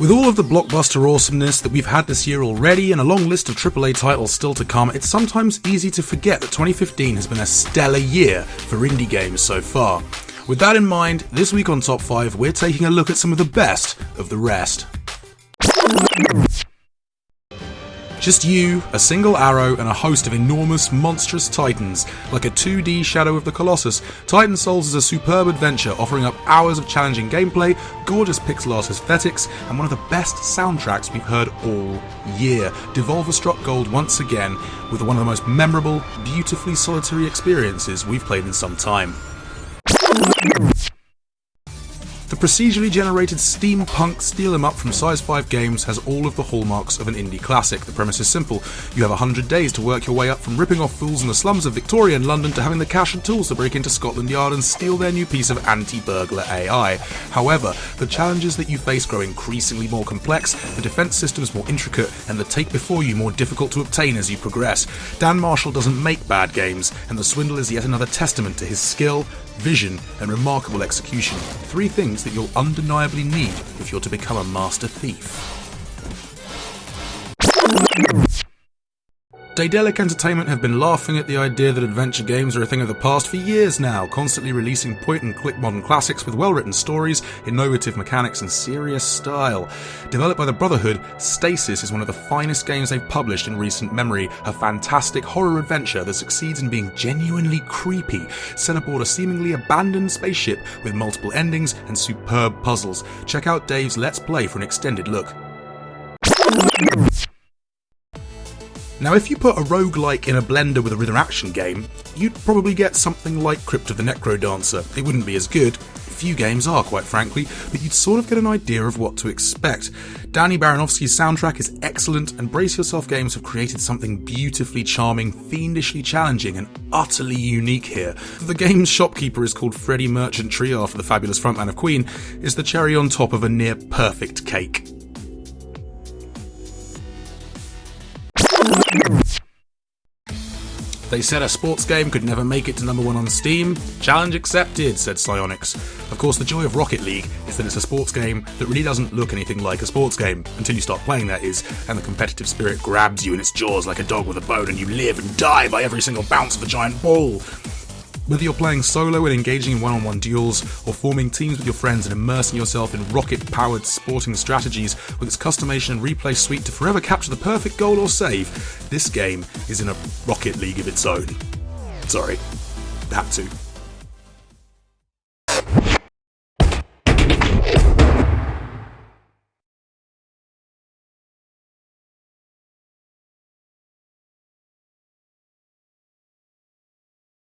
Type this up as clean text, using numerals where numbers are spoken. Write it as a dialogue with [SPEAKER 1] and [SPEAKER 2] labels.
[SPEAKER 1] With all of the blockbuster awesomeness that we've had this year already and a long list of AAA titles still to come, it's sometimes easy to forget that 2015 has been a stellar year for indie games so far. With that in mind, this week on Top 5 we're taking a look at some of the best of the rest. Just you, a single arrow, and a host of enormous, monstrous titans. Like a 2D Shadow of the Colossus, Titan Souls is a superb adventure offering up hours of challenging gameplay, gorgeous pixel art aesthetics, and one of the best soundtracks we've heard all year. Devolver struck gold once again with one of the most memorable, beautifully solitary experiences we've played in some time. The procedurally generated steampunk steal 'em up from Size 5 Games has all of the hallmarks of an indie classic. The premise is simple. You have 100 days to work your way up from ripping off fools in the slums of Victorian London to having the cash and tools to break into Scotland Yard and steal their new piece of anti-burglar AI. However, the challenges that you face grow increasingly more complex, the defense systems more intricate, and the take before you more difficult to obtain as you progress. Dan Marshall doesn't make bad games, and The Swindle is yet another testament to his skill, vision, and remarkable execution. 3 things that you'll undeniably need if you're to become a master thief. Daedalic Entertainment have been laughing at the idea that adventure games are a thing of the past for years now, constantly releasing point-and-click modern classics with well-written stories, innovative mechanics, and serious style. Developed by the Brotherhood, Stasis is one of the finest games they've published in recent memory, a fantastic horror adventure that succeeds in being genuinely creepy, set aboard a seemingly abandoned spaceship with multiple endings and superb puzzles. Check out Dave's Let's Play for an extended look. Now, if you put a roguelike in a blender with a rhythm action game, you'd probably get something like Crypt of the Necrodancer. It wouldn't be as good, few games are quite frankly, but you'd sort of get an idea of what to expect. Danny Baranovsky's soundtrack is excellent, and Brace Yourself Games have created something beautifully charming, fiendishly challenging, and utterly unique here. The game's shopkeeper is called Freddie Merchant Tree after the fabulous frontman of Queen, is the cherry on top of a near perfect cake. They said a sports game could never make it to number 1 on Steam. Challenge accepted, said Psyonix. Of course, the joy of Rocket League is that it's a sports game that really doesn't look anything like a sports game, until you start playing, that is, and the competitive spirit grabs you in its jaws like a dog with a bone, and you live and die by every single bounce of a giant ball. Whether you're playing solo and engaging in one-on-one duels, or forming teams with your friends and immersing yourself in rocket-powered sporting strategies with its customization and replay suite to forever capture the perfect goal or save, this game is in a Rocket League of its own. Sorry, had to.